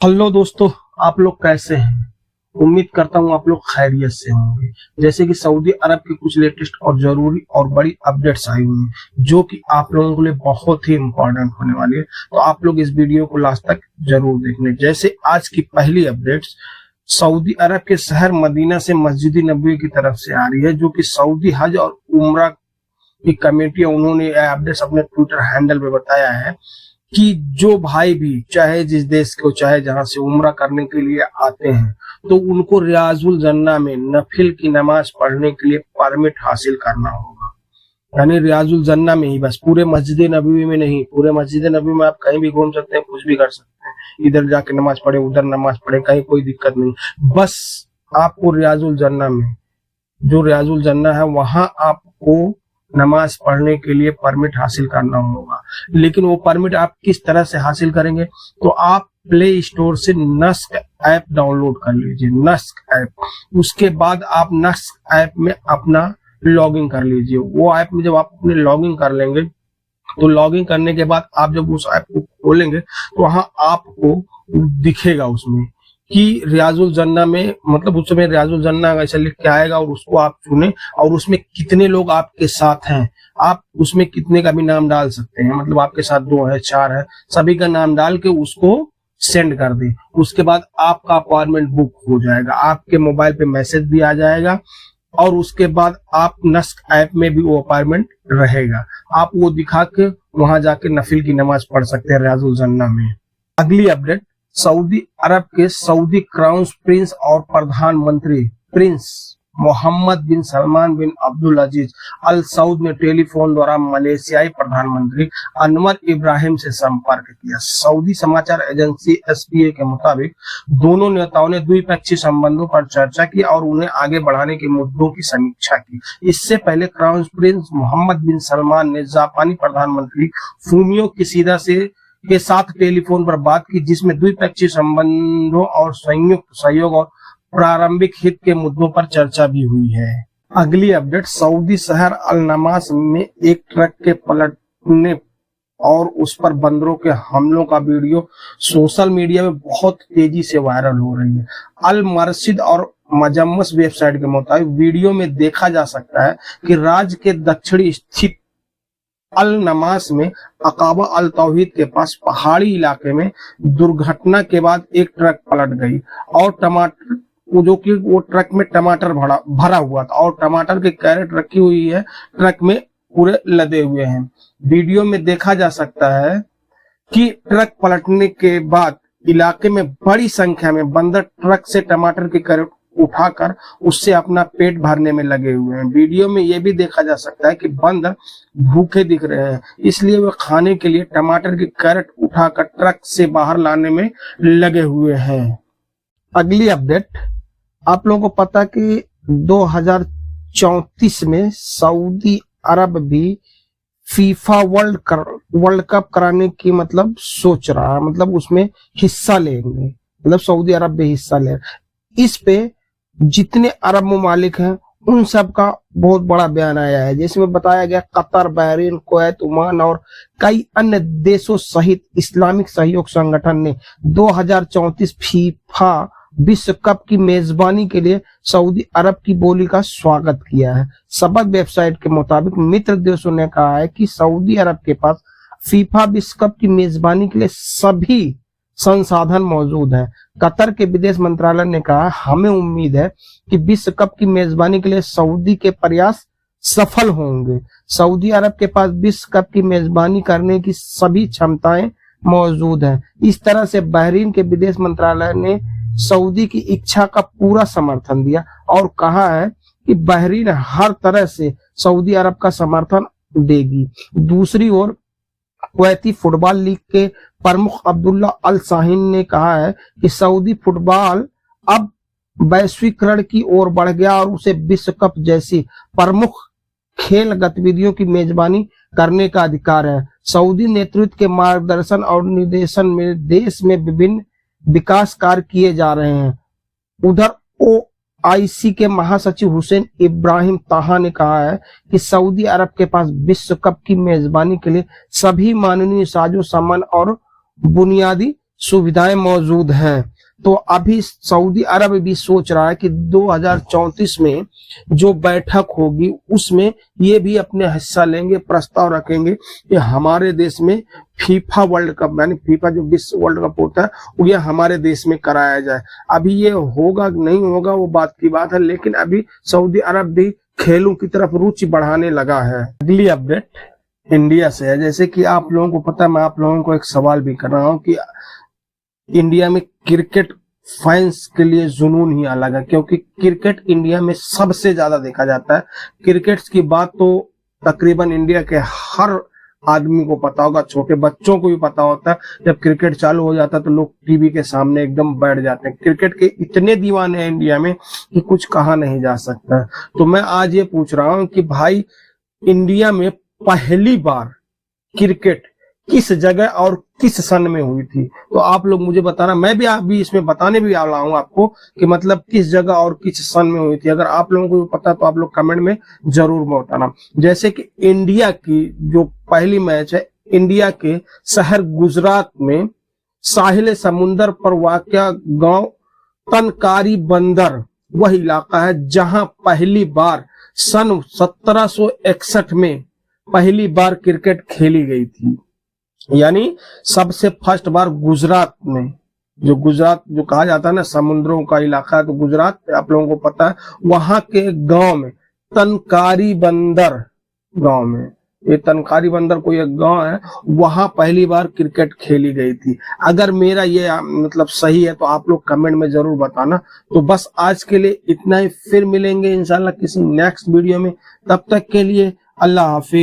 Hello दोस्तों, आप लोग कैसे हैं। उम्मीद करता हूं आप लोग खैरियत से होंगे। जैसे कि सऊदी अरब की कुछ लेटेस्ट और जरूरी और बड़ी अपडेट्स आई हुई हैं जो कि आप लोगों के लिए बहुत ही इंपॉर्टेंट होने वाली है, तो आप लोग इस वीडियो को लास्ट तक जरूर देखने। जैसे आज की पहली अपडेट्स सऊदी अरब के शहर मदीना से मस्जिद नबवी की तरफ से आ रही है, जो कि सऊदी हज और उम्रा की कमेटी उन्होंने अपडेट्स अपने ट्विटर हैंडल पे बताया है कि जो भाई भी चाहे जिस देश को चाहे जहां से उम्रा करने के लिए आते हैं तो उनको रियाजुल जन्ना में नफिल की नमाज पढ़ने के लिए परमिट हासिल करना होगा। यानी रियाजुल जन्ना में ही, बस पूरे मस्जिद नबवी में नहीं। पूरे मस्जिद नबवी में आप कहीं भी घूम सकते हैं, कुछ भी कर सकते हैं, इधर जाके नमाज पढ़े उधर नमाज पढ़े, कहीं कोई दिक्कत नहीं। बस आपको रियाजुल जन्ना में, जो रियाजुल जन्ना है वहां आपको नमाज पढ़ने के लिए परमिट हासिल करना होगा। लेकिन वो परमिट आप किस तरह से हासिल करेंगे, तो आप प्ले स्टोर से नस्क ऐप डाउनलोड कर लीजिए। नस्क ऐप, उसके बाद आप नस्क ऐप में अपना लॉगिन कर लीजिए। वो ऐप में जब आप अपने लॉगिन कर लेंगे तो लॉगिन करने के बाद आप जब उस ऐप को खोलेंगे तो वहां आपको दिखेगा उसमें कि रियाजुल जन्ना में, मतलब उस समय रियाजुल जन्ना ऐसा लिख के आएगा और उसको आप चुने और उसमें कितने लोग आपके साथ हैं, आप उसमें कितने का भी नाम डाल सकते हैं। मतलब आपके साथ 2 है 4 है, सभी का नाम डाल के उसको सेंड कर दे। उसके बाद आपका अपॉइंटमेंट बुक हो जाएगा, आपके मोबाइल पे मैसेज भी आ जाएगा और उसके बाद आप नस्क ऐप में भी वो अपॉइंटमेंट रहेगा। आप वो दिखा के वहां जाके नफिल की नमाज पढ़ सकते हैं रियाजुल जन्ना में। अगली अपडेट, सऊदी अरब के सऊदी क्राउन प्रिंस और प्रधानमंत्री प्रिंस मोहम्मद बिन सलमान बिन अब्दुल अजीज अल सऊद ने टेलीफोन द्वारा मलेशियाई प्रधानमंत्री अनवर इब्राहिम से संपर्क किया। सऊदी समाचार एजेंसी एसपीए के मुताबिक दोनों नेताओं ने द्विपक्षीय संबंधों पर चर्चा की और उन्हें आगे बढ़ाने के मुद्दों की समीक्षा की। इससे पहले क्राउन प्रिंस मोहम्मद बिन सलमान ने जापानी प्रधानमंत्री फूमियो किशिदा के साथ टेलीफोन पर बात की, जिसमें द्विपक्षीय संबंधों और संयुक्त सहयोग और प्रारंभिक हित के मुद्दों पर चर्चा भी हुई है। अगली अपडेट, सऊदी शहर अल नमास में एक ट्रक के पलटने और उस पर बंदरों के हमलों का वीडियो सोशल मीडिया में बहुत तेजी से वायरल हो रही है। अल मरसिद और मजम्मस वेबसाइट के मुताबिक वीडियो में देखा जा सकता है कि राज्य के दक्षिणी स्थित अल नमास में अकाबा अल तौहीद के पास पहाड़ी इलाके में दुर्घटना के बाद एक ट्रक पलट गई और टमाटर, जो कि वो ट्रक में टमाटर भरा हुआ था और टमाटर के कैरेट रखी हुई है, ट्रक में पूरे लदे हुए हैं। वीडियो में देखा जा सकता है कि ट्रक पलटने के बाद इलाके में बड़ी संख्या में बंदर ट्रक से टमाटर के कैरेट उठाकर उससे अपना पेट भरने में लगे हुए हैं। वीडियो में यह भी देखा जा सकता है कि बंदर भूखे दिख रहे हैं, इसलिए वे खाने के लिए टमाटर के कैरेट उठाकर ट्रक से बाहर लाने में लगे हुए हैं। अगली अपडेट, आप लोगों को पता कि 2034 में सऊदी अरब भी फीफा वर्ल्ड कप कराने की सोच रहा है, उसमें हिस्सा लेंगे, सऊदी अरब भी हिस्सा ले। इस पे जितने अरब ममालिक हैं उन सब का बहुत बड़ा बयान आया है, जिसमें बताया गया कतर, बहरीन, कुवैत, ओमान और कई अन्य देशों सहित इस्लामिक सहयोग संगठन ने 2034 फीफा विश्व कप की मेजबानी के लिए सऊदी अरब की बोली का स्वागत किया है। सबक वेबसाइट के मुताबिक मित्र देशों ने कहा है कि सऊदी अरब के पास फीफा विश्व कप की मेजबानी के लिए सभी संसाधन मौजूद है। कतर के विदेश मंत्रालय ने कहा, हमें उम्मीद है कि विश्व कप की मेजबानी के लिए सऊदी के प्रयास सफल होंगे। सऊदी अरब के पास विश्व कप की मेजबानी करने की सभी क्षमताएं मौजूद हैं। इस तरह से बहरीन के विदेश मंत्रालय ने सऊदी की इच्छा का पूरा समर्थन दिया और कहा है कि बहरीन हर तरह से सऊदी अरब का समर्थन देगी। दूसरी ओर कुवैती फुटबॉल लीग के प्रमुख अब्दुल्ला अल शाहीन ने कहा है कि सऊदी फुटबॉल अब वैश्वीकरण की ओर बढ़ गया और उसे विश्व कप जैसी प्रमुख खेल गतिविधियों की मेजबानी करने का अधिकार है। सऊदी नेतृत्व के मार्गदर्शन और निर्देशन में देश में विभिन्न विकास कार्य किए जा रहे हैं। उधर OIC के महासचिव हुसैन इब्राहिम ताहा ने कहा है कि सऊदी अरब के पास विश्व कप की मेजबानी के लिए सभी मानवीय साजो सामान और बुनियादी सुविधाएं मौजूद हैं। तो अभी सऊदी अरब भी सोच रहा है कि 2034 में जो बैठक होगी उसमें ये भी अपने हिस्सा लेंगे, प्रस्ताव रखेंगे कि हमारे देश में फीफा वर्ल्ड कप, यानी फीफा जो विश्व वर्ल्ड कप होता है वो ये हमारे देश में कराया जाए। अभी ये होगा नहीं होगा वो बात की बात है, लेकिन अभी सऊदी अरब भी खेलों की तरफ रुचि बढ़ाने लगा है। अगली अपडेट इंडिया से है। जैसे कि आप लोगों को पता है, मैं आप लोगों को एक सवाल भी कर रहा हूं कि इंडिया में क्रिकेट फैंस के लिए जुनून ही अलग है, क्योंकि क्रिकेट इंडिया में सबसे ज्यादा देखा जाता है। क्रिकेट की बात तो तकरीबन इंडिया के हर आदमी को पता होगा, छोटे बच्चों को भी पता होता है। जब क्रिकेट चालू हो जाता है तो लोग टीवी के सामने एकदम बैठ जाते हैं। क्रिकेट के इतने दीवाने हैं इंडिया में कि कुछ कहा नहीं जा सकता। तो मैं आज ये पूछ रहा हूं कि भाई इंडिया में पहली बार क्रिकेट किस जगह और किस सन में हुई थी? तो आप लोग मुझे बताना, मैं भी अभी इसमें बताने भी वाला हूं आपको कि मतलब किस जगह और किस सन में हुई थी। अगर आप लोगों को पता तो आप लोग कमेंट में जरूर बताना। जैसे कि इंडिया की जो पहली मैच है, इंडिया के शहर गुजरात में साहिल समुंदर पर वाक़या गांव तनकारी बंदर वह इलाका है जहां पहली बार सन 1761 में पहली बार क्रिकेट खेली गई थी। यानी सबसे फर्स्ट बार गुजरात में, जो गुजरात जो कहा जाता है ना समुद्रों का इलाका है, तो गुजरात आप लोगों को पता है, वहां के गांव में तनकारी बंदर गांव में, ये तनकारी बंदर कोई एक गांव है, वहां पहली बार क्रिकेट खेली गई थी। अगर मेरा ये मतलब सही है तो आप लोग कमेंट में जरूर बताना। तो बस आज के लिए इतना ही, फिर मिलेंगे इंशाल्लाह किसी नेक्स्ट वीडियो में। तब तक के लिए अल्लाह हाफिज।